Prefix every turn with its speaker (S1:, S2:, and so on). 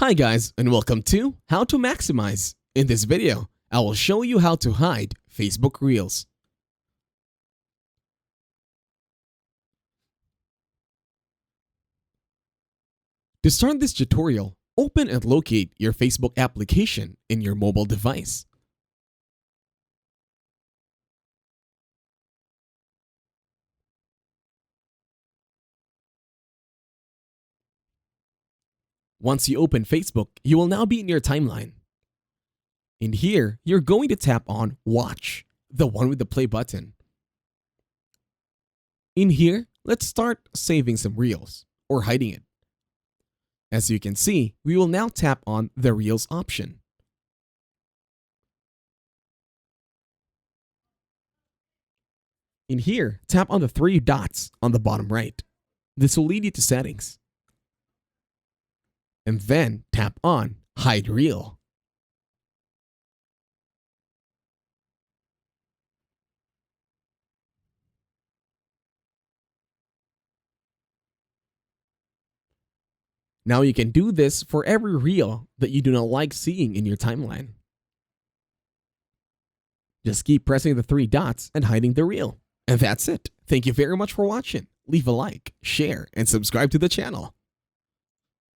S1: Hi guys, and welcome to How to Maximize. In this video, I will show you how to hide Facebook Reels. To start this tutorial, open and locate your Facebook application in your mobile device. Once you open Facebook, you will now be in your timeline. In here, you're going to tap on Watch, the one with the play button. In here, let's start saving some Reels or hiding it. As you can see, we will now tap on the Reels option. In here, tap on the three dots on the bottom right. This will lead you to Settings. And then tap on Hide Reel. Now you can do this for every reel that you do not like seeing in your timeline. Just keep pressing the three dots and hiding the reel. And that's it. Thank you very much for watching. Leave a like, share, and subscribe to the channel.